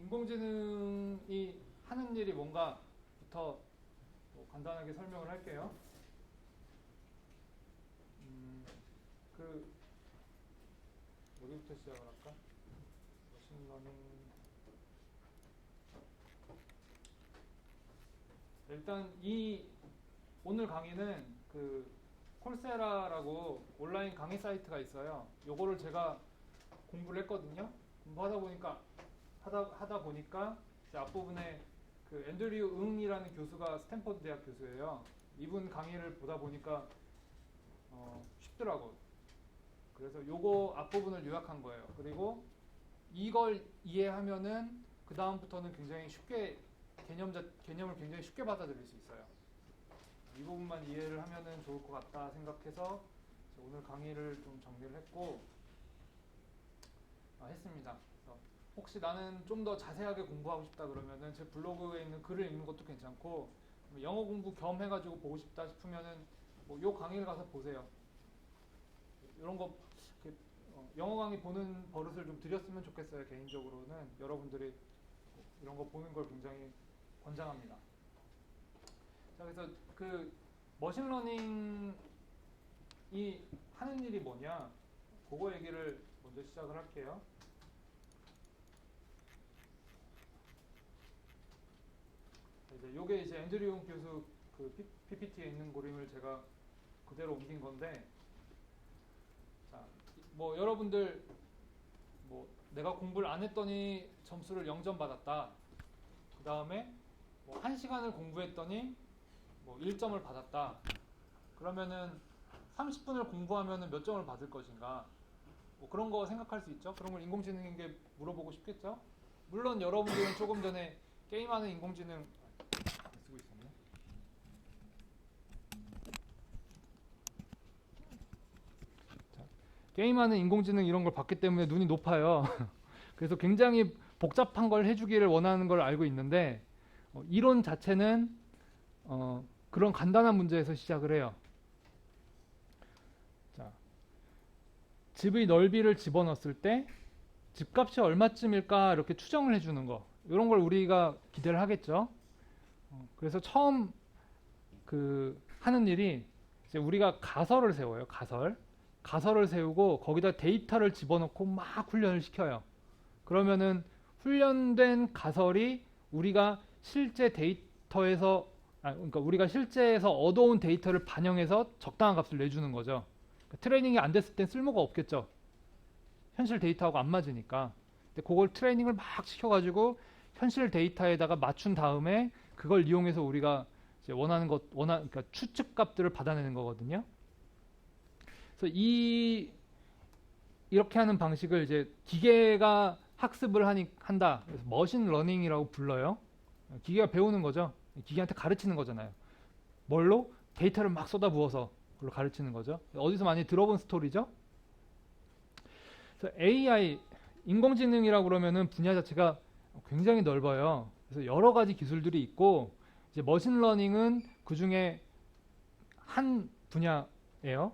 인공지능이 하는 일이 뭔가부터 간단하게 설명을 할게요. 그 여기부터 시작을 할까? 머신러닝. 일단 이 오늘 강의는 그 콜세라라고 온라인 강의 사이트가 있어요. 요거를 제가 공부를 했거든요. 하다 보니까 이제 앞부분에 그 앤드류 응이라는 교수가 스탠퍼드 대학 교수예요. 이분 강의를 보다 보니까 쉽더라고. 그래서 요거 앞부분을 요약한 거예요. 그리고 이걸 이해하면은 그 다음부터는 굉장히 쉽게 개념을 굉장히 쉽게 받아들일 수 있어요. 이 부분만 이해를 하면은 좋을 것 같다 생각해서 오늘 강의를 좀 정리를 했고 했습니다. 그래서 혹시 나는 좀 더 자세하게 공부하고 싶다 그러면은 제 블로그에 있는 글을 읽는 것도 괜찮고 영어 공부 겸 해가지고 보고 싶다 싶으면은 요 강의를 가서 보세요. 이런 거 영어 강의 보는 버릇을 좀 들였으면 좋겠어요. 개인적으로는 여러분들이 이런 거 보는 걸 굉장히 권장합니다. 자, 그래서 그 머신러닝이 하는 일이 뭐냐, 그거 얘기를 먼저 시작을 할게요. 요게 이제 앤드류 교수 그 PPT에 있는 그림을 제가 그대로 옮긴 건데, 자, 뭐 여러분들 내가 공부를 안 했더니 점수를 0점 받았다. 그 다음에 1시간을 공부했더니 1점을 받았다. 그러면은 30분을 공부하면은 몇 점을 받을 것인가? 그런 거 생각할 수 있죠. 그런 걸 인공지능에게 물어보고 싶겠죠. 물론 여러분들은 조금 전에 게임하는 인공지능 쓰고 있었네. 자, 게임하는 인공지능 이런 걸 봤기 때문에 눈이 높아요. 그래서 굉장히 복잡한 걸 해주기를 원하는 걸 알고 있는데 이론 자체는 그런 간단한 문제에서 시작을 해요. 자, 집의 넓이를 집어넣었을 때 집값이 얼마쯤일까 이렇게 추정을 해주는 거, 이런 걸 우리가 기대를 하겠죠. 그래서 처음 하는 일이 이제 우리가 가설을 세워요. 가설을 세우고 거기다 데이터를 집어넣고 막 훈련을 시켜요. 그러면은 훈련된 가설이 우리가 실제 데이터에서 그러니까 우리가 실제에서 얻어온 데이터를 반영해서 적당한 값을 내주는 거죠. 그러니까 트레이닝이 안 됐을 땐 쓸모가 없겠죠. 현실 데이터하고 안 맞으니까. 근데 그걸 트레이닝을 막 시켜가지고 현실 데이터에다가 맞춘 다음에 그걸 이용해서 우리가 이제 그러니까 추측 값들을 받아내는 거거든요. 그래서 이렇게 하는 방식을 이제 기계가 학습을 한다. 그래서 머신 러닝이라고 불러요. 기계가 배우는 거죠. 기계한테 가르치는 거잖아요. 뭘로? 데이터를 막 쏟아부어서 그걸로 가르치는 거죠. 어디서 많이 들어본 스토리죠? 그래서 AI, 인공지능이라고 그러면은 분야 자체가 굉장히 넓어요. 그래서 여러 가지 기술들이 있고, 이제 머신러닝은 그 중에 한 분야예요.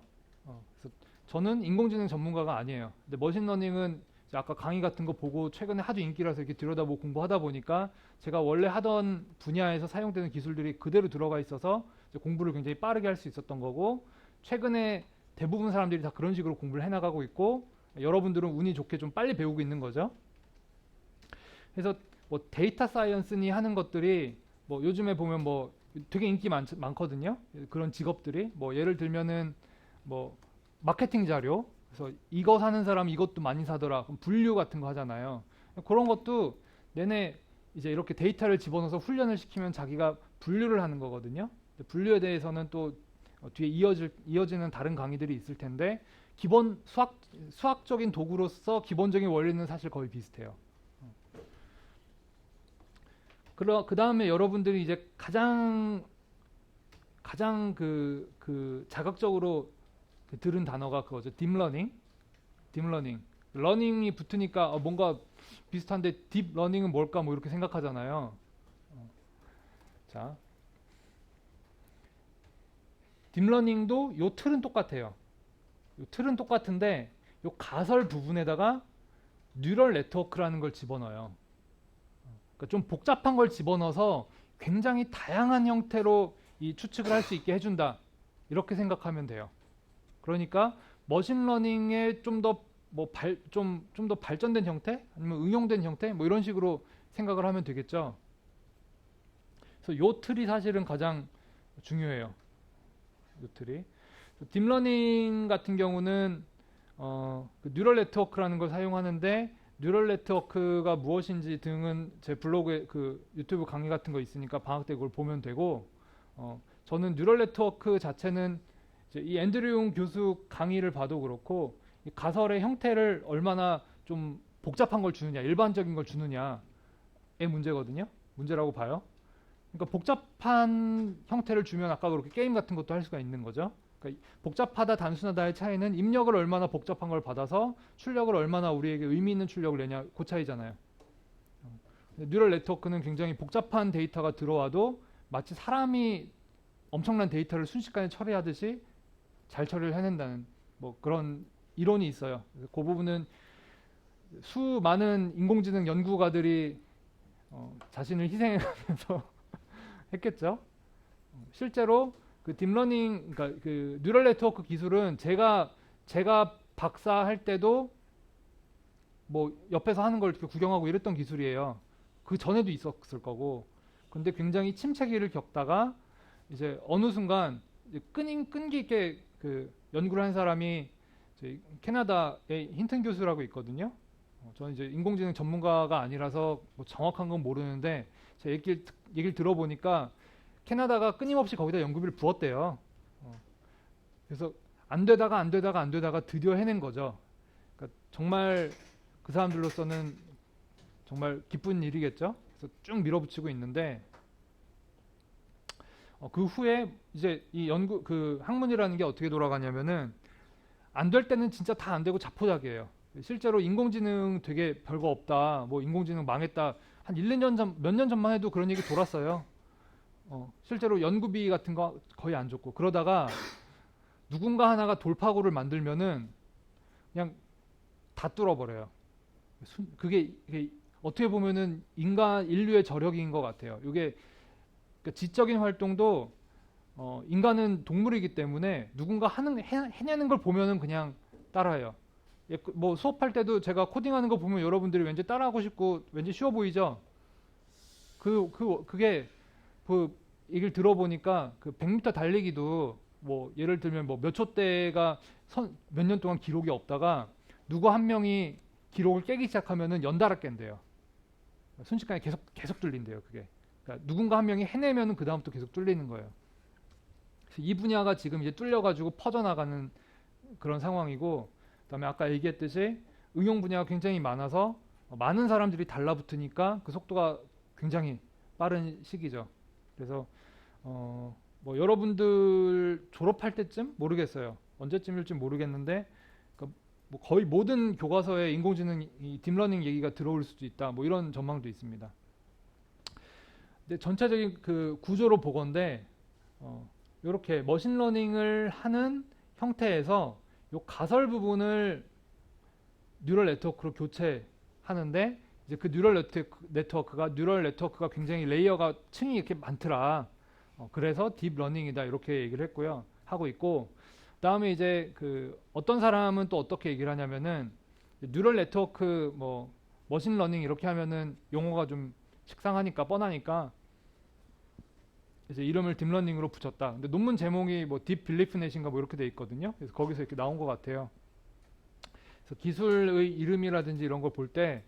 그래서 저는 인공지능 전문가가 아니에요. 근데 머신러닝은 아까 강의 같은 거 보고 최근에 하도 인기라서 이렇게 들여다보고 공부하다 보니까 제가 원래 하던 분야에서 사용되는 기술들이 그대로 들어가 있어서 공부를 굉장히 빠르게 할 수 있었던 거고, 최근에 대부분 사람들이 다 그런 식으로 공부를 해나가고 있고, 여러분들은 운이 좋게 좀 빨리 배우고 있는 거죠. 그래서 데이터 사이언스니 하는 것들이 요즘에 보면 되게 인기 많거든요. 그런 직업들이 예를 들면은 마케팅 자료, 그래서 이거 사는 사람 이것도 많이 사더라. 그럼 분류 같은 거 하잖아요. 그런 것도 내내 이제 이렇게 데이터를 집어넣어서 훈련을 시키면 자기가 분류를 하는 거거든요. 분류에 대해서는 또 뒤에 이어지는 다른 강의들이 있을 텐데, 기본 수학적인 도구로서 기본적인 원리는 사실 거의 비슷해요. 그 다음에 여러분들이 이제 가장 자극적으로 들은 단어가 그거죠. 딥러닝. 러닝이 붙으니까 뭔가 비슷한데 딥러닝은 뭘까 이렇게 생각하잖아요. 자, 딥러닝도 요 틀은 똑같아요. 요 틀은 똑같은데 요 가설 부분에다가 뉴럴 네트워크라는 걸 집어넣어요. 그러니까 좀 복잡한 걸 집어넣어서 굉장히 다양한 형태로 이 추측을 할 수 있게 해준다. 이렇게 생각하면 돼요. 그러니까 머신러닝의 좀 더 좀 더 발전된 형태, 아니면 응용된 형태, 뭐 이런 식으로 생각을 하면 되겠죠. 그래서 요 틀이 사실은 가장 중요해요. 요 틀이. 딥러닝 같은 경우는 그 뉴럴 네트워크라는 걸 사용하는데, 뉴럴 네트워크가 무엇인지 등은 제 블로그에 그 유튜브 강의 같은 거 있으니까 방학 때 그걸 보면 되고, 저는 뉴럴 네트워크 자체는 이제 이 앤드류 교수 강의를 봐도 그렇고, 이 가설의 형태를 얼마나 좀 복잡한 걸 주느냐, 일반적인 걸 주느냐의 문제거든요. 문제라고 봐요. 그러니까 복잡한 형태를 주면 아까 그렇게 게임 같은 것도 할 수가 있는 거죠. 그러니까 복잡하다 단순하다의 차이는 입력을 얼마나 복잡한 걸 받아서 출력을 얼마나 우리에게 의미 있는 출력을 내냐, 그 차이잖아요. 뉴럴 네트워크는 굉장히 복잡한 데이터가 들어와도 마치 사람이 엄청난 데이터를 순식간에 처리하듯이 잘 처리를 해낸다는 뭐 그런 이론이 있어요. 그래서 그 부분은 수많은 인공지능 연구가들이 자신을 희생해가면서 했겠죠. 실제로 그 딥러닝, 그러니까 그 뉴럴 네트워크 기술은 제가 박사할 때도 뭐 옆에서 하는 걸 이렇게 구경하고 이랬던 기술이에요. 그 전에도 있었을 거고. 근데 굉장히 침체기를 겪다가 이제 어느 순간 이제 끈기 있게 그 연구를 한 사람이 이제 캐나다의 힌튼 교수라고 있거든요. 저는 이제 인공지능 전문가가 아니라서 뭐 정확한 건 모르는데 제 얘기를 들어보니까 캐나다가 끊임없이 거기다 연구비를 부었대요. 그래서 안 되다가 드디어 해낸 거죠. 그러니까 정말 그 사람들로서는 정말 기쁜 일이겠죠. 그래서 쭉 밀어붙이고 있는데 그 후에 이제 이 연구 그 학문이라는 게 어떻게 돌아가냐면은 안 될 때는 진짜 다 안 되고 자포자기해요. 실제로 인공지능 되게 별거 없다, 뭐 인공지능 망했다, 한 1, 2년 전, 몇 년 전만 해도 그런 얘기 돌았어요. 실제로 연구비 같은 거 거의 안 줬고, 그러다가 누군가 하나가 돌파구를 만들면은 그냥 다 뚫어버려요. 그게 어떻게 보면은 인류의 저력인 것 같아요. 이게 그러니까 지적인 활동도 인간은 동물이기 때문에 누군가 해내는 걸 보면은 그냥 따라해요. 뭐 수업할 때도 제가 코딩하는 거 보면 여러분들이 왠지 따라하고 싶고 왠지 쉬워 보이죠? 그게 그 얘기를 들어보니까 그 100m 달리기도 뭐 예를 들면 뭐 몇 초대가 몇 년 동안 기록이 없다가 누구 한 명이 기록을 깨기 시작하면은 연달아 깬대요. 순식간에 계속 뚫린대요. 그게. 그러니까 누군가 한 명이 해내면은 그 다음부터 계속 뚫리는 거예요. 그래서 이 분야가 지금 이제 뚫려가지고 퍼져나가는 그런 상황이고, 그다음에 아까 얘기했듯이 응용 분야가 굉장히 많아서 많은 사람들이 달라붙으니까 그 속도가 굉장히 빠른 시기죠. 그래서 뭐 여러분들 졸업할 때쯤 모르겠어요. 언제쯤일지 모르겠는데 그러니까 뭐 거의 모든 교과서에 인공지능, 이 딥러닝 얘기가 들어올 수도 있다. 뭐 이런 전망도 있습니다. 근데 전체적인 그 구조로 보건데 이렇게 머신러닝을 하는 형태에서 요 가설 부분을 뉴럴 네트워크로 교체하는데, 이제 그 뉴럴 네트워크가 굉장히 레이어가 층이 이렇게 많더라. 그래서 딥러닝이다 이렇게 얘기를 했고요. 하고 있고, 그다음에 이제 그 어떤 사람은 또 어떻게 얘기를 하냐면은 뉴럴 네트워크 뭐 머신러닝 이렇게 하면은 용어가 좀 식상하니까 뻔하니까 이제 이름을 딥러닝으로 붙였다. 근데 논문 제목이 뭐 딥빌리프넷인가 뭐 이렇게 돼 있거든요. 그래서 거기서 이렇게 나온 것 같아요. 그래서 기술의 이름이라든지 이런 걸 볼 때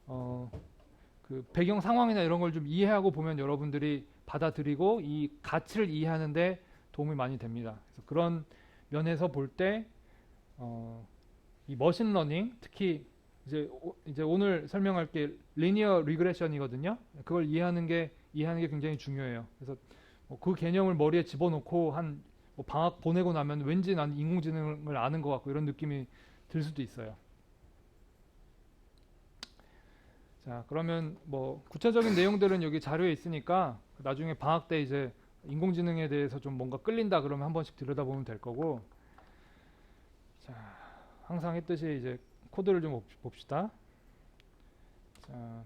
그 배경 상황이나 이런 걸 좀 이해하고 보면 여러분들이 받아들이고 이 가치를 이해하는데 도움이 많이 됩니다. 그래서 그런 면에서 볼 때 이 머신러닝, 특히 이제 오늘 설명할 게 리니어 리그레션이거든요. 그걸 이해하는 게 굉장히 중요해요. 그래서 그 개념을 머리에 집어넣고 뭐 방학 보내고 나면 왠지 난 인공지능을 아는 것 같고 이런 느낌이 들 수도 있어요. 자, 그러면 뭐 구체적인 내용들은 여기 자료에 있으니까 나중에 방학 때 이제 인공지능에 대해서 좀 뭔가 끌린다 그러면 한 번씩 들여다보면 될 거고, 자, 항상 했듯이 이제 코드를 좀 봅시다. 자,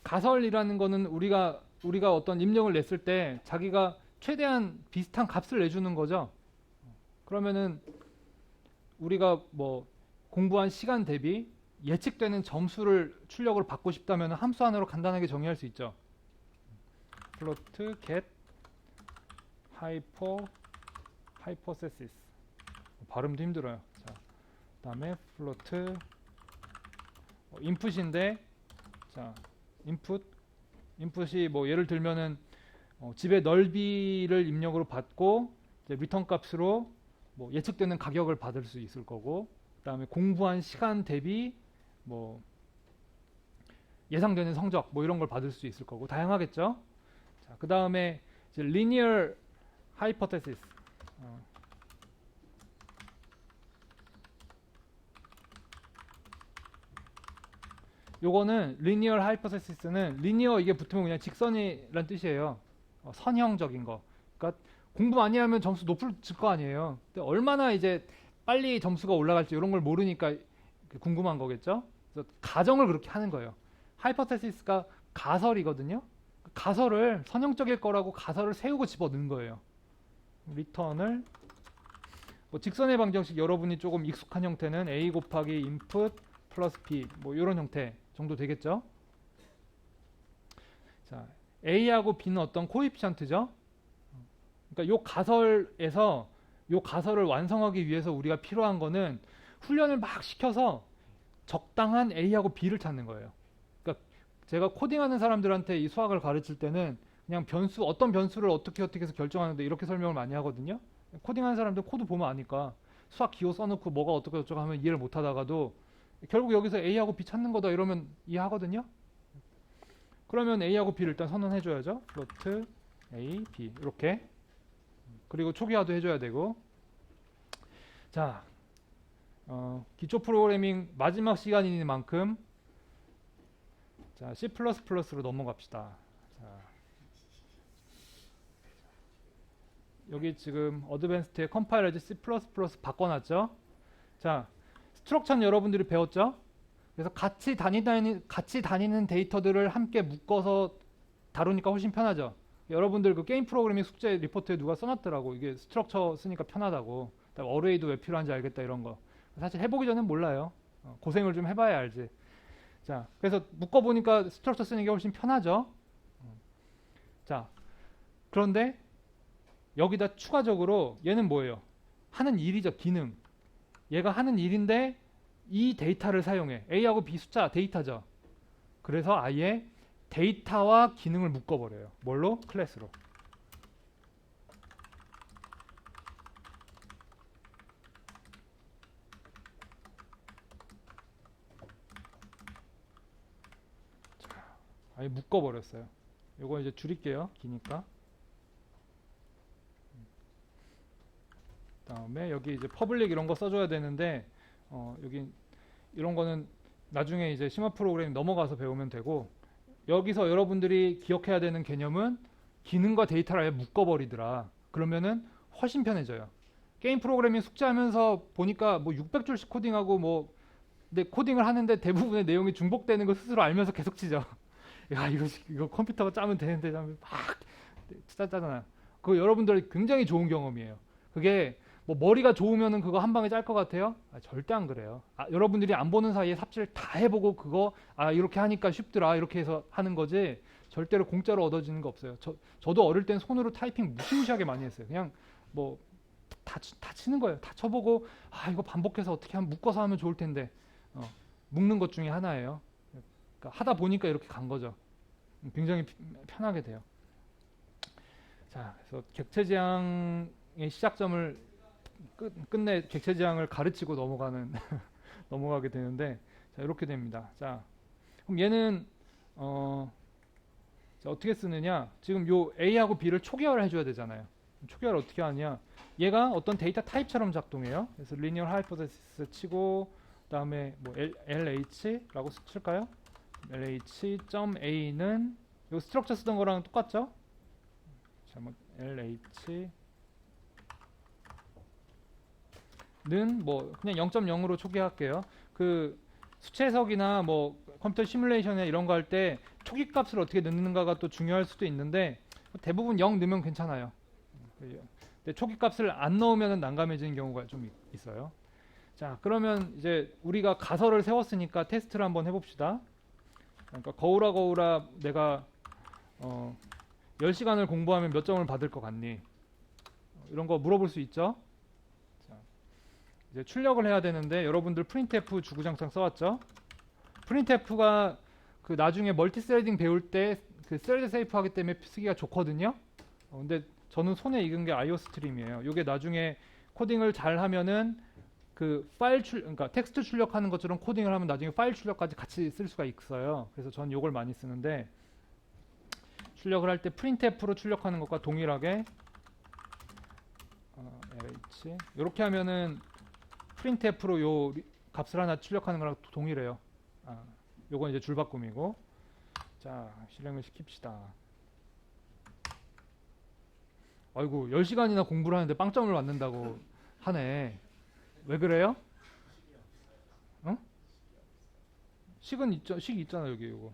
가설이라는 거는 우리가 어떤 입력을 냈을 때 자기가 최대한 비슷한 값을 내주는 거죠. 그러면은 우리가 뭐 공부한 시간 대비 예측되는 점수를 출력을 받고 싶다면 함수 하나로 간단하게 정의할 수 있죠. 플로트 get hypothesis. 발음도 힘들어요. 자, 그다음에 플로트 인풋인데, 자, 인풋이 뭐 예를 들면은 집의 넓이를 입력으로 받고 이제 리턴 값으로 뭐 예측되는 가격을 받을 수 있을 거고, 그다음에 공부한 시간 대비 뭐 예상되는 성적 뭐 이런 걸 받을 수 있을 거고 다양하겠죠. 자, 그다음에 이제 linear hypothesis. 요거는 linear hypothesis는 linear 이게 붙으면 그냥 직선이란 뜻이에요. 선형적인 거. 그러니까 공부 많이 하면 점수 높을 거 아니에요. 근데 얼마나 이제 빨리 점수가 올라갈지 이런 걸 모르니까 궁금한 거겠죠. 그래서 가정을 그렇게 하는 거예요. hypothesis가 가설이거든요. 가설을 선형적일 거라고 가설을 세우고 집어넣은 거예요. 리턴을 뭐 직선의 방정식 여러분이 조금 익숙한 형태는 a 곱하기 input 플러스 b 뭐 이런 형태 정도 되겠죠. 자, a하고 b는 어떤 코에피션트죠. 그러니까 요 가설에서 요 가설을 완성하기 위해서 우리가 필요한 거는 훈련을 막 시켜서 적당한 a하고 b를 찾는 거예요. 그러니까 제가 코딩하는 사람들한테 이 수학을 가르칠 때는 그냥 어떤 변수를 어떻게 해서 결정하는데 이렇게 설명을 많이 하거든요. 코딩하는 사람들 코드 보면 아니까 수학 기호 써놓고 뭐가 어떻게 어쩌고 하면 이해를 못 하다가도 결국 여기서 a하고 b 찾는 거다 이러면 이해하거든요. 그러면 a하고 b를 일단 선언해 줘야죠. 플로트 a, b 이렇게. 그리고 초기화도 해줘야 되고. 자, 기초 프로그래밍 마지막 시간이니만큼 자, C++로 넘어갑시다. 자, 여기 지금 어드밴스드에 컴파일러즈 C++ 바꿔놨죠. 자, 스트럭처는 여러분들이 배웠죠. 그래서 같이 다니는 데이터들을 함께 묶어서 다루니까 훨씬 편하죠. 여러분들 그 게임 프로그래밍 숙제 리포트에 누가 써놨더라고. 이게 스트럭처 쓰니까 편하다고. 어레이도 왜 필요한지 알겠다 이런 거. 사실 해보기 전엔 몰라요. 고생을 좀 해봐야 알지. 자, 그래서 묶어보니까 스트럭처 쓰는 게 훨씬 편하죠. 자, 그런데 여기다 추가적으로 얘는 뭐예요? 하는 일이죠. 기능. 얘가 하는 일인데 이 데이터를 사용해. A하고 B 숫자 데이터죠. 그래서 아예 데이터와 기능을 묶어버려요. 뭘로? 클래스로. 자, 아예 묶어버렸어요. 요거 이제 줄일게요. 기니까. 다음에 여기 이제 퍼블릭 이런 거 써줘야 되는데 여기 이런 거는 나중에 이제 심화 프로그램 넘어가서 배우면 되고, 여기서 여러분들이 기억해야 되는 개념은 기능과 데이터를 아예 묶어버리더라. 그러면은 훨씬 편해져요. 게임 프로그래밍 숙제하면서 보니까 뭐 600줄씩 코딩하고 뭐 근데 코딩을 하는데 대부분의 내용이 중복되는 거 스스로 알면서 계속 치죠. 야, 이거 컴퓨터가 짜면 되는데 막 짜잖아. 그거 여러분들 굉장히 좋은 경험이에요. 그게 뭐 머리가 좋으면은 그거 한 방에 짤 것 같아요? 절대 안 그래요. 여러분들이 안 보는 사이에 삽질 다 해보고 그거 이렇게 하니까 쉽더라 이렇게 해서 하는 거지 절대로 공짜로 얻어지는 거 없어요. 저도 어릴 땐 손으로 타이핑 무시무시하게 많이 했어요. 그냥 뭐 다 치는 거예요. 다 쳐보고 이거 반복해서 어떻게 하면 묶어서 하면 좋을 텐데 묶는 것 중에 하나예요. 그러니까 하다 보니까 이렇게 간 거죠. 굉장히 편하게 돼요. 자, 그래서 객체지향의 시작점을 끝내 객체지향을 가르치고 넘어가게 되는데, 자, 이렇게 됩니다. 자, 그럼 얘는 자, 어떻게 쓰느냐? 지금 요 A하고 B를 초기화를 해줘야 되잖아요. 초기화를 어떻게 하냐? 얘가 어떤 데이터 타입처럼 작동해요. 그래서 linear hypothesis 치고 그다음에 뭐 LH라고 칠까요? LH.A는 요 스트럭처 쓰던 거랑 똑같죠? 자, 뭐 LH 는 뭐 그냥 0.0으로 초기화할게요. 그 수체 해석이나 뭐 컴퓨터 시뮬레이션에 이런 거 할 때 초기 값을 어떻게 넣는가가 또 중요할 수도 있는데 대부분 0 넣으면 괜찮아요. 근데 초기 값을 안 넣으면 난감해지는 경우가 좀 있어요. 자, 그러면 이제 우리가 가설을 세웠으니까 테스트를 한번 해봅시다. 그러니까 거울아 내가 10시간을 공부하면 몇 점을 받을 것 같니? 이런 거 물어볼 수 있죠. 자, 이제 출력을 해야 되는데 여러분들 printf 주구장창 써왔죠? printf가 그 나중에 멀티스레딩 배울 때 그 스레드 세이프 하기 때문에 쓰기가 좋거든요. 근데 저는 손에 익은 게 IO 스트림이에요. 이게 나중에 코딩을 잘 하면은 그 그러니까 텍스트 출력하는 것처럼 코딩을 하면 나중에 파일 출력까지 같이 쓸 수가 있어요. 그래서 전 이걸 많이 쓰는데 출력을 할 때 printf로 출력하는 것과 동일하게 LH 이렇게 하면은 printf로 요 값을 하나 출력하는 거랑 동일해요. 요건 이제 줄바꿈이고. 자, 실행을 시킵시다. 아이고, 10시간이나 공부를 하는데 빵점을 맞는다고 하네. 왜 그래요? 어? 식 있잖아, 여기 이거.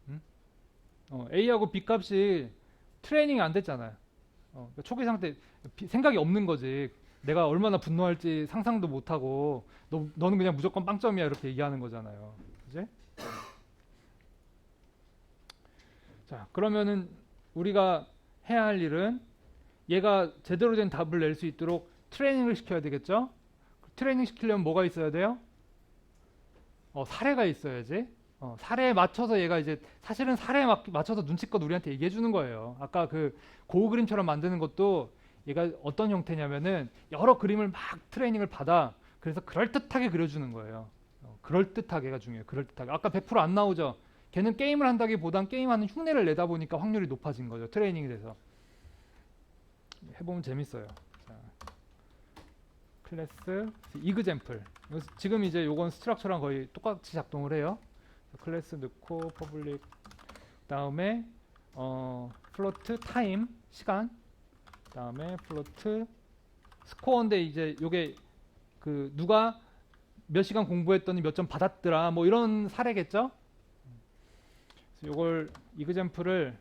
응? A하고 B 값이 트레이닝이 안 됐잖아요. 그러니까 초기 상태 생각이 없는 거지. 내가 얼마나 분노할지 상상도 못 하고 너는 그냥 무조건 빵점이야 이렇게 얘기하는 거잖아요. 그지? 자, 그러면은 우리가 해야 할 일은 얘가 제대로 된 답을 낼 수 있도록 트레이닝을 시켜야 되겠죠? 트레이닝 시키려면 뭐가 있어야 돼요? 사례가 있어야지. 사례에 맞춰서 얘가 이제 사실은 사례에 맞춰서 눈치껏 우리한테 얘기해 주는 거예요. 아까 그 고우 그림처럼 만드는 것도 얘가 어떤 형태냐면은 여러 그림을 막 트레이닝을 받아. 그래서 그럴듯하게 그려주는 거예요. 그럴듯하게가 중요해요. 그럴듯하게. 아까 100%안 나오죠? 걔는 게임을 한다기보단 게임하는 흉내를 내다 보니까 확률이 높아진 거죠. 트레이닝이 돼서. 해보면 재밌어요. 자, 클래스 이그젬플. 지금 이제 요건 스트럭처랑 거의 똑같이 작동을 해요. 클래스 넣고 퍼블릭 다음에 플로트 타임 시간 다음에 플로트 스코어인데 이제 요게 그 누가 몇 시간 공부했더니 몇 점 받았더라 뭐 이런 사례겠죠. 그래서 요걸 이그젬플을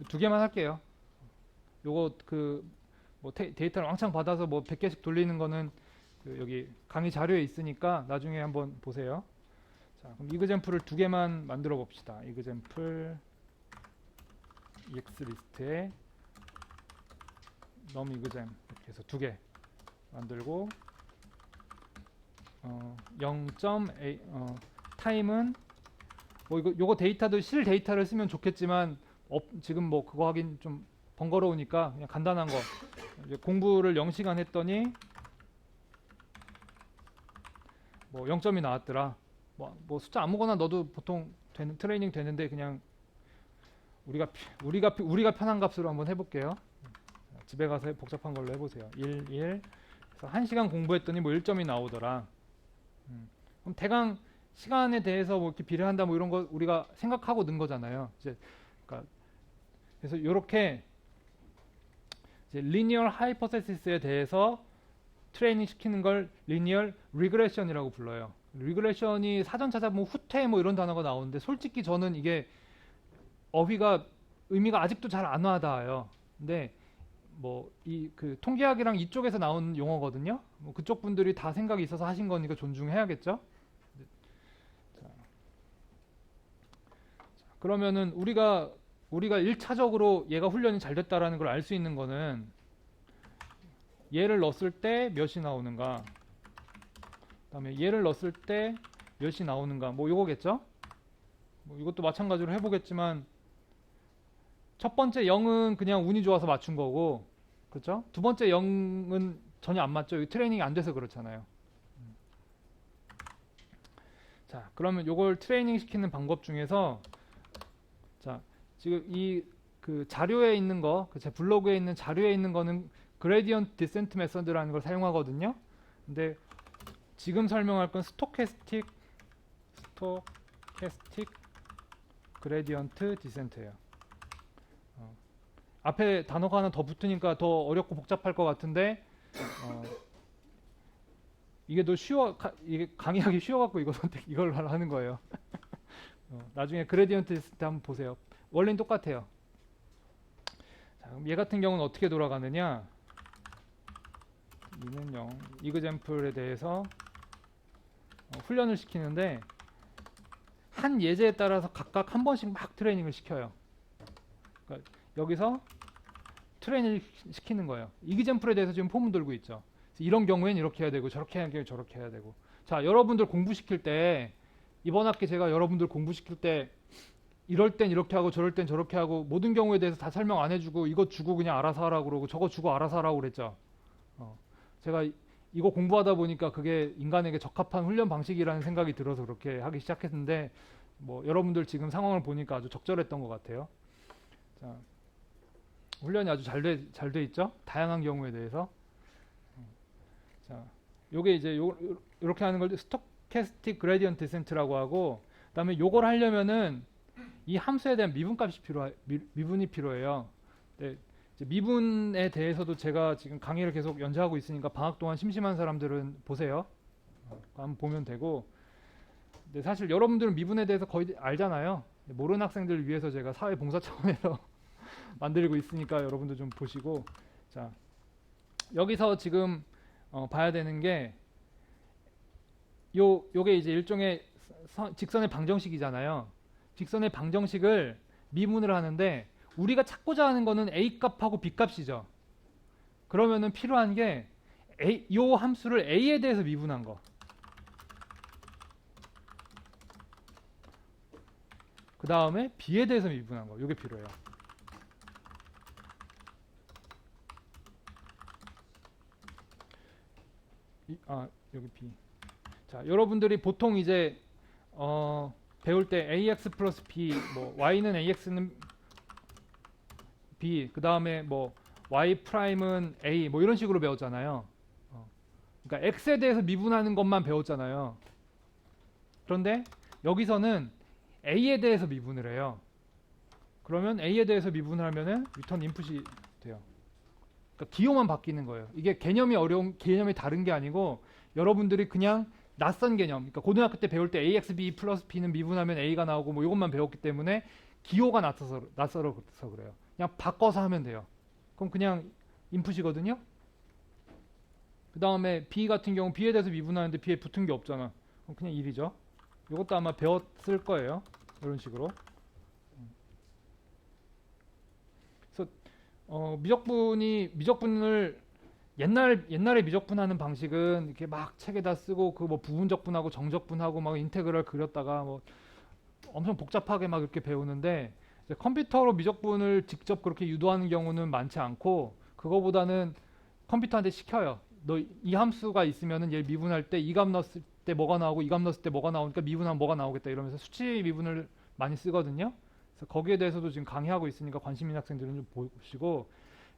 두 개만 할게요. 요거 뭐 데이터를 왕창 받아서 뭐 100개씩 돌리는 거는 여기 강의 자료에 있으니까 나중에 한번 보세요. 자, 그럼 이그젬플을 두 개만 만들어 봅시다. 이그젬플 exList에 num 이그젬 이렇게 해서 두 개 만들고 0.a 타임은 뭐 요거 데이터도 실 데이터를 쓰면 좋겠지만 지금 뭐 그거 하긴 좀 번거로우니까 그냥 간단한 거 이제 공부를 0시간 했더니 뭐 0점이 나왔더라. 뭐 숫자 아무거나 넣어도 보통 트레이닝 되는데 그냥 우리가 편한 값으로 한번 해볼게요. 집에 가서 복잡한 걸로 해보세요. 1 그래서 1시간 공부했더니 뭐 1점이 나오더라. 그럼 대강 시간에 대해서 뭐 이렇게 비례한다 뭐 이런 거 우리가 생각하고 넣은 거잖아요. 그러니까 그래서 이렇게 리니얼 하이퍼세시스에 대해서 트레이닝 시키는 걸 리니얼 리그레션이라고 불러요. 리그레션이 사전 찾아보면 후퇴 뭐 이런 단어가 나오는데 솔직히 저는 이게 어휘가 의미가 아직도 잘 안 와닿아요. 근데 뭐 이 그 통계학이랑 이쪽에서 나온 용어거든요. 뭐 그쪽 분들이 다 생각이 있어서 하신 거니까 존중해야겠죠. 자, 그러면은 우리가 1차적으로 얘가 훈련이 잘 됐다라는 걸 알 수 있는 거는 얘를 넣었을 때 몇이 나오는가, 그다음에 얘를 넣었을 때 몇이 나오는가, 뭐 요거겠죠. 뭐 이것도 마찬가지로 해보겠지만 첫 번째 0은 그냥 운이 좋아서 맞춘 거고, 그렇죠? 두 번째 0은 전혀 안 맞죠. 트레이닝이 안 돼서 그렇잖아요. 자, 그러면 요걸 트레이닝 시키는 방법 중에서 자, 지금 이 그 자료에 있는 거, 제 블로그에 있는 자료에 있는 거는 그레디언트 디센트 메서드라는 걸 사용하거든요. 근데 지금 설명할 건 스토캐스틱 그레디언트 디센트예요. 앞에 단어가 하나 더 붙으니까 더 어렵고 복잡할 것 같은데 이게 더 이게 강의하기 쉬워갖고 이거 선택 이걸 하는 거예요. 나중에 그레디언트 있을 때 한번 보세요. 원리는 똑같아요. 자, 그럼 얘 같은 경우는 어떻게 돌아가느냐? 이는 0, 이그젬플에 대해서 훈련을 시키는데 한 예제에 따라서 각각 한 번씩 막 트레이닝을 시켜요. 그러니까 여기서 트레이닝 시키는 거예요. 이그젬플에 대해서 지금 포문 들고 있죠. 이런 경우에는 이렇게 해야 되고 저렇게 해야 되고 저렇게 해야 되고. 자, 여러분들 공부시킬 때 이번 학기 제가 여러분들 공부시킬 때 이럴 땐 이렇게 하고 저럴 땐 저렇게 하고 모든 경우에 대해서 다 설명 안 해주고 이거 주고 그냥 알아서 하라고 그러고 저거 주고 알아서 하라고 그랬죠. 제가 이거 공부하다 보니까 그게 인간에게 적합한 훈련 방식이라는 생각이 들어서 그렇게 하기 시작했는데 뭐 여러분들 지금 상황을 보니까 아주 적절했던 것 같아요. 자, 훈련이 아주 잘 돼 있죠. 다양한 경우에 대해서. 자, 요게 이제 요렇게 하는 걸 스토캐스틱 그레디언트 디센트라고 하고, 그다음에 요걸 하려면은 이 함수에 대한 미분값이 미분이 필요해요. 네, 이제 미분에 대해서도 제가 지금 강의를 계속 연재하고 있으니까 방학 동안 심심한 사람들은 보세요. 한번 보면 되고. 근데 사실 여러분들은 미분에 대해서 거의 알잖아요. 모르는 학생들을 위해서 제가 사회봉사 차원에서 만들고 있으니까 여러분들 좀 보시고. 자, 여기서 지금 봐야 되는 게 요게 이제 일종의 직선의 방정식이잖아요. 직선의 방정식을 미분을 하는데 우리가 찾고자 하는 거는 a 값하고 b 값이죠. 그러면은 필요한 게 요 함수를 a에 대해서 미분한 거. 그 다음에 b에 대해서 미분한 거. 요게 필요해요. 여기 b. 자, 여러분들이 보통 이제 배울 때 ax 플러스 b, 뭐 y는 ax는 b, 그 다음에 뭐 y 프라임은 a, 뭐 이런 식으로 배웠잖아요. 그러니까 x에 대해서 미분하는 것만 배웠잖아요. 그런데 여기서는 a에 대해서 미분을 해요. 그러면 a에 대해서 미분을 하면은 리턴 인풋이 돼요. 그러니까 기호만 바뀌는 거예요. 이게 개념이 다른 게 아니고 여러분들이 그냥 낯선 개념, 그러니까 고등학교 때 배울 때 ax b 플러스 b는 미분하면 a가 나오고 뭐 이것만 배웠기 때문에 기호가 낯설어서 그래요. 그냥 바꿔서 하면 돼요. 그럼 그냥 인풋이거든요. 그 다음에 b 같은 경우 b에 대해서 미분하는데 b에 붙은 게 없잖아. 그럼 그냥 1이죠. 이것도 아마 배웠을 거예요. 이런 식으로. 그래서 미적분을 옛날에 미적분하는 방식은 이렇게 막 책에다 쓰고 그 뭐 부분적분하고 정적분하고 막 인테그럴 그렸다가 뭐 엄청 복잡하게 막 이렇게 배우는데 이제 컴퓨터로 미적분을 직접 그렇게 유도하는 경우는 많지 않고 그거보다는 컴퓨터한테 시켜요. 너 이 함수가 있으면은 얘 미분할 때 이 값 넣었을 때 뭐가 나오고 이 값 넣었을 때 뭐가 나오니까 미분하면 뭐가 나오겠다 이러면서 수치 미분을 많이 쓰거든요. 그래서 거기에 대해서도 지금 강의하고 있으니까 관심 있는 학생들은 좀 보시고,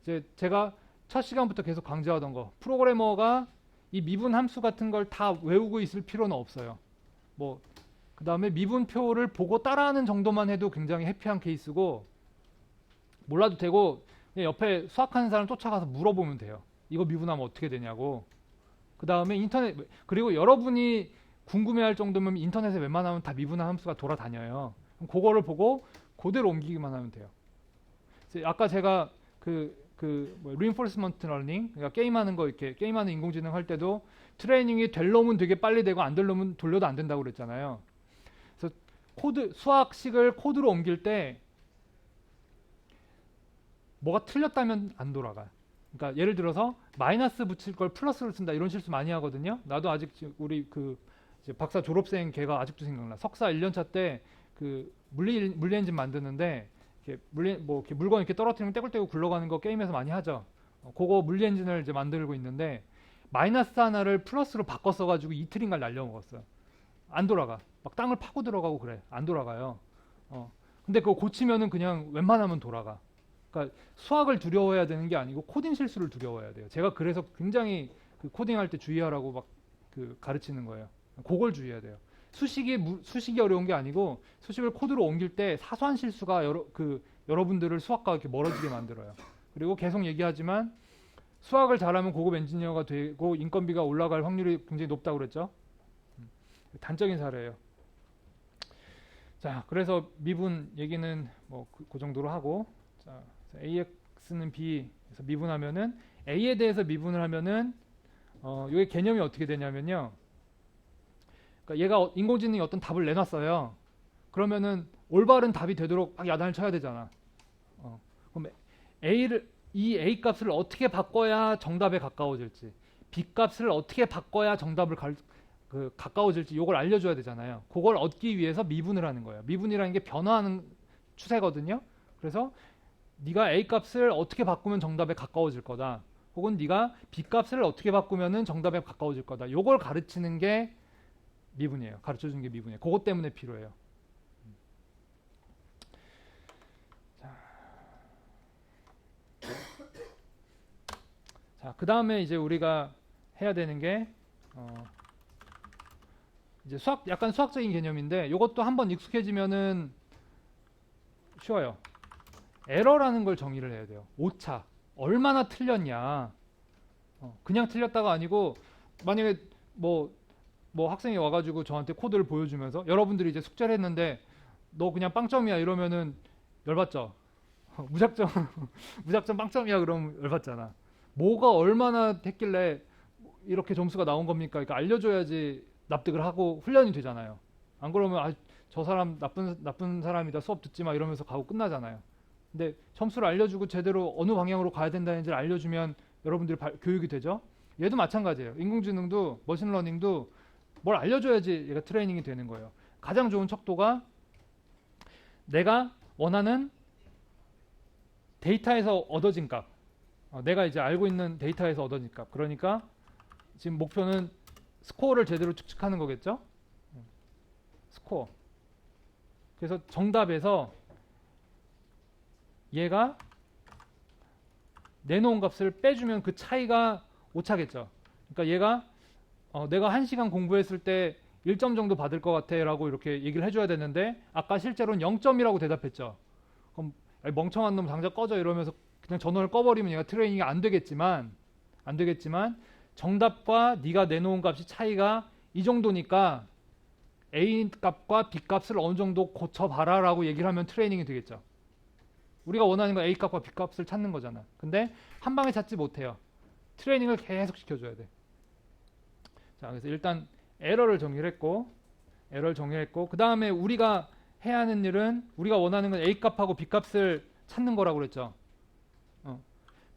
이제 제가 첫 시간부터 계속 강조하던 거, 프로그래머가 이 미분 함수 같은 걸 다 외우고 있을 필요는 없어요. 뭐 그 다음에 미분표를 보고 따라하는 정도만 해도 굉장히 해피한 케이스고, 몰라도 되고 그냥 옆에 수학하는 사람 쫓아가서 물어보면 돼요. 이거 미분하면 어떻게 되냐고. 그 다음에 그리고 여러분이 궁금해할 정도면 인터넷에 웬만하면 다 미분한 함수가 돌아다녀요. 그럼 그거를 보고 그대로 옮기기만 하면 돼요. 아까 제가 reinforcement learning, 그러니까 게임하는 거, 이렇게 게임하는 인공지능 할 때도 트레이닝이 될 놈은 되게 빨리 되고 안 될 놈은 돌려도 안 된다고 그랬잖아요. 그래서 수학식을 코드로 옮길 때 뭐가 틀렸다면 안 돌아가요. 그러니까 예를 들어서 마이너스 붙일 걸 플러스로 쓴다, 이런 실수 많이 하거든요. 나도 아직 우리 이제 박사 졸업생 걔가 아직도 생각나. 석사 1년차 때 물리 엔진 만드는데 이렇게 이렇게 물건 이렇게 떨어뜨리면 떼굴떼굴 굴러가는 거 게임에서 많이 하죠. 그거 물리 엔진을 이제 만들고 있는데 마이너스 하나를 플러스로 바꿔 써가지고 이틀인가 날려먹었어요. 안 돌아가. 막 땅을 파고 들어가고 그래. 안 돌아가요. 근데 그거 고치면은 그냥 웬만하면 돌아가. 그러니까 수학을 두려워해야 되는 게 아니고 코딩 실수를 두려워해야 돼요. 제가 그래서 굉장히 코딩할 때 주의하라고 막 가르치는 거예요. 그걸 주의해야 돼요. 수식이 어려운 게 아니고 수식을 코드로 옮길 때 사소한 실수가 여러분들을 수학과 이렇게 멀어지게 만들어요. 그리고 계속 얘기하지만 수학을 잘하면 고급 엔지니어가 되고 인건비가 올라갈 확률이 굉장히 높다고 그랬죠. 단적인 사례예요. 자, 그래서 미분 얘기는 뭐 그 정도로 하고, 자, AX는 B, 그래서 미분하면은 A에 대해서 미분을 하면은 이게 개념이 어떻게 되냐면요. 그러니까 얘가 인공지능이 어떤 답을 내놨어요. 그러면은 올바른 답이 되도록 막 야단을 쳐야 되잖아. 그럼 이 A 값을 어떻게 바꿔야 정답에 가까워질지, B 값을 어떻게 바꿔야 정답을 가까워질지 이걸 알려줘야 되잖아요. 그걸 얻기 위해서 미분을 하는 거예요. 미분이라는 게 변화하는 추세거든요. 그래서 네가 A 값을 어떻게 바꾸면 정답에 가까워질 거다. 혹은 네가 B 값을 어떻게 바꾸면 정답에 가까워질 거다. 이걸 가르치는 게 미분이에요. 가르쳐주는 게 미분이에요. 그것 때문에 필요해요. 자, 그 다음에 이제 우리가 해야 되는 게 이제 약간 수학적인 개념인데 이것도 한번 익숙해지면은 쉬워요. 에러라는 걸 정의를 해야 돼요. 오차. 얼마나 틀렸냐. 그냥 틀렸다가 아니고 만약에 뭐 학생이 와가지고 저한테 코드를 보여주면서 여러분들이 이제 숙제를 했는데 너 그냥 빵점이야 이러면은 열받죠. 무작정 무작정 빵점이야 그러면 열받잖아. 뭐가 얼마나 했길래 이렇게 점수가 나온 겁니까? 그러니까 알려줘야지 납득을 하고 훈련이 되잖아요. 안 그러면 저 사람 나쁜 사람이다 수업 듣지 마 이러면서 가고 끝나잖아요. 근데 점수를 알려주고 제대로 어느 방향으로 가야 된다는지를 알려주면 여러분들이 교육이 되죠. 얘도 마찬가지예요. 인공지능도 머신러닝도 뭘 알려줘야지 얘가 트레이닝이 되는 거예요. 가장 좋은 척도가 내가 원하는 데이터에서 얻어진 값, 내가 이제 알고 있는 데이터에서 얻어진 값. 그러니까 지금 목표는 스코어를 제대로 측측하는 거겠죠. 스코어. 그래서 정답에서 얘가 내놓은 값을 빼주면 그 차이가 오차겠죠. 그러니까 얘가 내가 1시간 공부했을 때 1점 정도 받을 것 같아 라고 이렇게 얘기를 해줘야 되는데 아까 실제로는 0점이라고 대답했죠. 그럼 멍청한 놈 당장 꺼져 이러면서 그냥 전원을 꺼버리면 얘가 트레이닝이 안 되겠지만 정답과 네가 내놓은 값이 차이가 이 정도니까 A 값과 B 값을 어느 정도 고쳐봐라 라고 얘기를 하면 트레이닝이 되겠죠. 우리가 원하는 건 A 값과 B 값을 찾는 거잖아. 근데 한 방에 찾지 못해요. 트레이닝을 계속 시켜줘야 돼. 자, 그래서 일단 에러를 정의했고 그 다음에 우리가 해야 하는 일은 우리가 원하는 건 A 값하고 B 값을 찾는 거라고 그랬죠.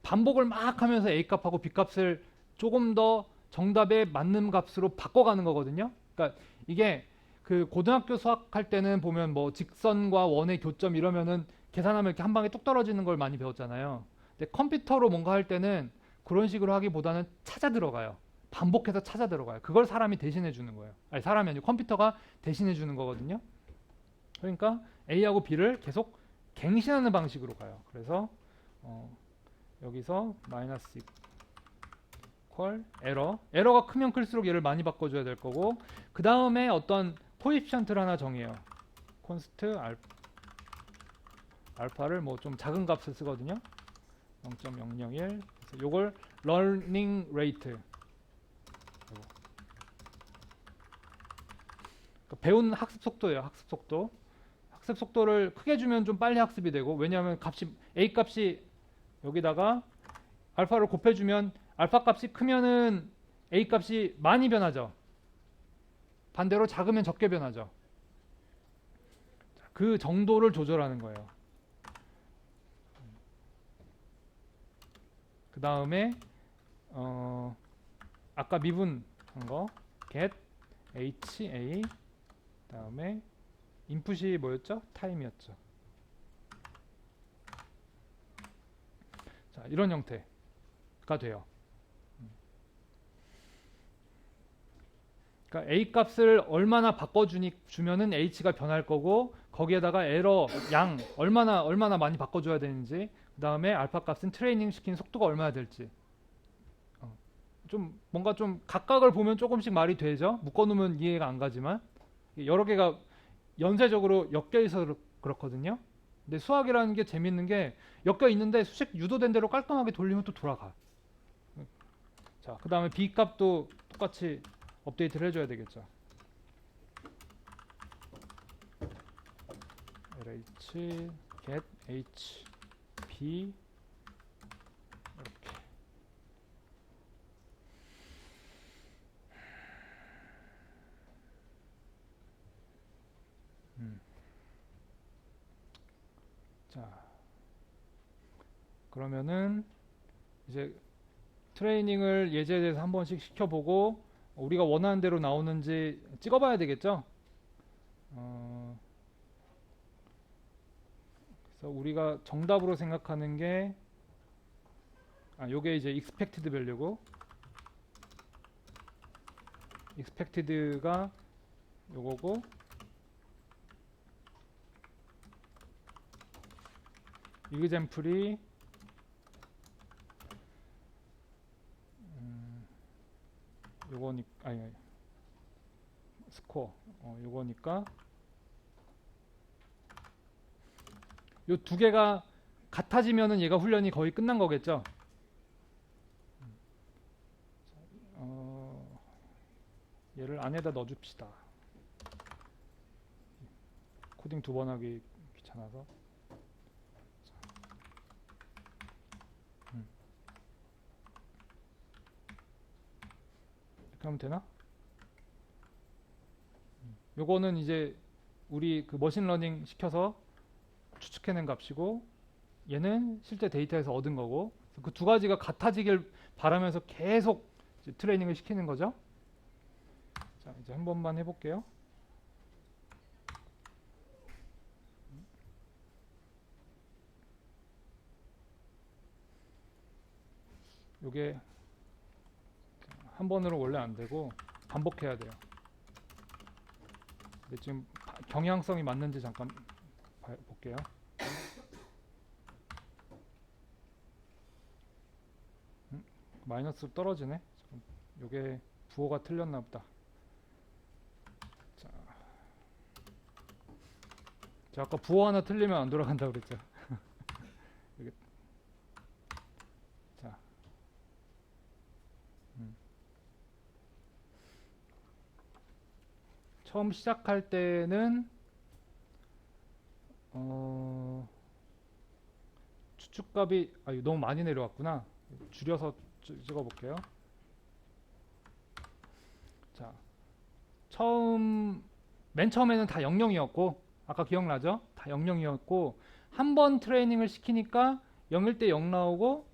반복을 막 하면서 A 값하고 B 값을 조금 더 정답에 맞는 값으로 바꿔가는 거거든요. 그러니까 이게 그 고등학교 수학할 때는 보면 뭐 직선과 원의 교점 이러면은 계산하면 이렇게 한 방에 뚝 떨어지는 걸 많이 배웠잖아요. 근데 컴퓨터로 뭔가 할 때는 그런 식으로 하기보다는 찾아 들어가요. 반복해서 찾아 들어가요. 그걸 사람이 대신해 주는 거예요. 아니 사람이 아니고 컴퓨터가 대신해 주는 거거든요. 그러니까 A하고 B를 계속 갱신하는 방식으로 가요. 그래서 여기서 마이너스 이퀄 에러가 크면 클수록 얘를 많이 바꿔줘야 될 거고 그 다음에 어떤 코에피션트를 하나 정해요. 콘스트 알파를 뭐 좀 작은 값을 쓰거든요. 0.001 그래서 요걸 learning rate 그러니까 배우는 학습 속도예요. 학습 속도를 크게 주면 좀 빨리 학습이 되고 왜냐하면 A 값이 여기다가 알파를 곱해주면 알파 값이 크면은 A 값이 많이 변하죠. 반대로 작으면 적게 변하죠. 그 정도를 조절하는 거예요. 그 다음에 아까 미분한 거 get HA 그 다음에 인풋이 뭐였죠? 타임이었죠. 자, 이런 형태가 돼요. 그러니까 A 값을 얼마나 바꿔주면은 H가 변할 거고 거기에다가 에러 양 얼마나 많이 바꿔줘야 되는지 그 다음에 알파 값은 트레이닝 시킨 속도가 얼마나 될지 좀 뭔가 좀 각각을 보면 조금씩 말이 되죠. 묶어놓으면 이해가 안 가지만 여러 개가 연쇄적으로 엮여 있어서 그렇거든요. 근데 수학이라는 게 재밌는 게 엮여 있는데 수식 유도된 대로 깔끔하게 돌리면 또 돌아가. 자, 그 다음에 B 값도 똑같이 업데이트를 해줘야 되겠죠. LH get H B 이렇게. 자, 그러면은 이제 트레이닝을 예제에 대해서 한 번씩 시켜보고 우리가 원하는 대로 나오는지 찍어봐야 되겠죠. 그래서 우리가 정답으로 생각하는 게 요게 이제 expected value고, expected가 요거고, example이 요거니까, 아니 스코어 요거니까 요 두 개가 같아지면은 얘가 훈련이 거의 끝난 거겠죠. 얘를 안에다 넣어줍시다. 코딩 두 번 하기 귀찮아서. 이렇게 하면 되나? 요거는 이제 우리 그 머신러닝 시켜서 추측해낸 값이고, 얘는 실제 데이터에서 얻은 거고, 그 두 가지가 같아지길 바라면서 계속 이제 트레이닝을 시키는 거죠. 자, 이제 한 번만 해볼게요. 요게 한 번으로 원래 안 되고 반복해야 돼요. 근데 지금 경향성이 맞는지 잠깐 볼게요. 마이너스로 떨어지네. 요게 부호가 틀렸나 보다. 자, 제가 아까 부호 하나 틀리면 안 돌아간다고 그랬죠. 여기. 자, 처음 시작할 때는 추측값이 너무 많이 내려왔구나. 줄여서 찍어볼게요. 자, 맨 처음에는 다 00이었고, 아까 기억나죠? 다 00이었고, 한 번 트레이닝을 시키니까 0일 때 0 나오고,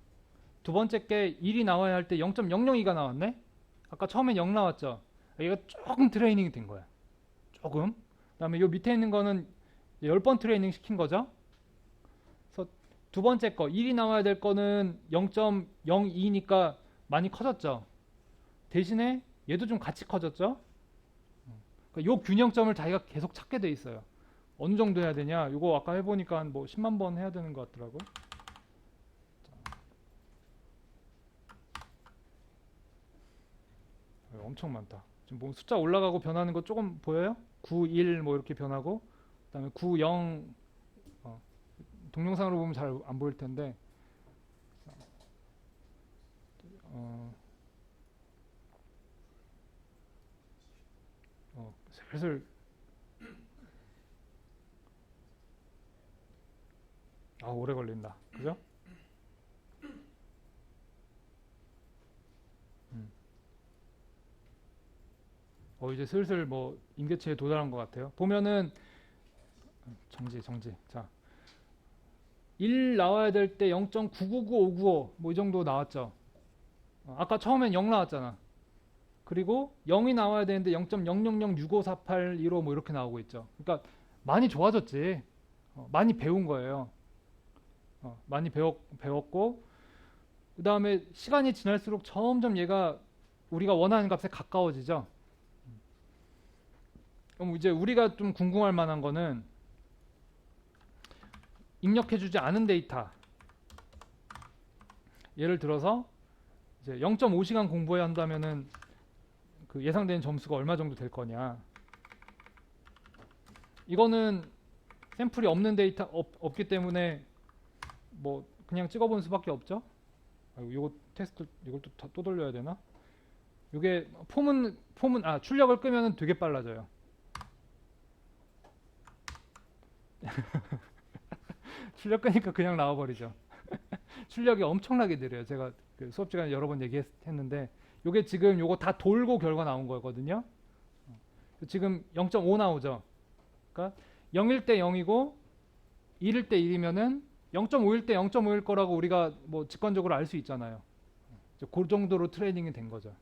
두 번째 게 1이 나와야 할 때 0.002가 나왔네? 아까 처음엔 0 나왔죠? 얘가 조금 트레이닝이 된 거야. 조금. 그 다음에 요 밑에 있는 거는 10번 트레이닝 시킨 거죠? 그래서 두 번째 거, 1이 나와야 될 거는 0.02니까 많이 커졌죠? 대신에 얘도 좀 같이 커졌죠? 그러니까 요 균형점을 자기가 계속 찾게 돼 있어요. 어느 정도 해야 되냐? 요거 아까 해보니까 뭐 10만 번 해야 되는 것 같더라고. 엄청 많다. 지금 뭐 숫자 올라가고 변하는 거 조금 보여요? 9, 1 뭐 이렇게 변하고, 그 다음에 9, 0 동영상으로 보면 잘 안 보일 텐데, 슬슬 오래 걸린다. 그죠? 이제 슬슬 뭐 임계치에 도달한 것 같아요. 보면은 정지. 자, 1 나와야 될 때 0.999595 뭐 이 정도 나왔죠. 아까 처음엔 0 나왔잖아. 그리고 0이 나와야 되는데 0.000654815 뭐 이렇게 나오고 있죠. 그러니까 많이 좋아졌지. 많이 배운 거예요. 많이 배웠고, 그 다음에 시간이 지날수록 점점 얘가 우리가 원하는 값에 가까워지죠. 그럼 이제 우리가 좀 궁금할 만한 거는 입력해주지 않은 데이터, 예를 들어서 이제 0.5시간 공부해야 한다면은 그 예상되는 점수가 얼마 정도 될 거냐. 이거는 샘플이 없는 데이터 없기 때문에 뭐 그냥 찍어본 수밖에 없죠. 요거 테스트 이걸 또 돌려야 되나? 요게 폼은 출력을 끄면은 되게 빨라져요. 출력 끄니까 그냥 나와버리죠. 출력이 엄청나게 느려요. 제가 그 수업 시간에 여러 번 얘기했는데 요게 지금 요거 다 돌고 결과 나온 거거든요. 지금 0.5 나오죠. 그러니까 0일 때 0이고 1일 때 1이면은 0.5일 때 0.5일 거라고 우리가 뭐 직관적으로 알 수 있잖아요. 그 정도로 트레이닝이 된 거죠.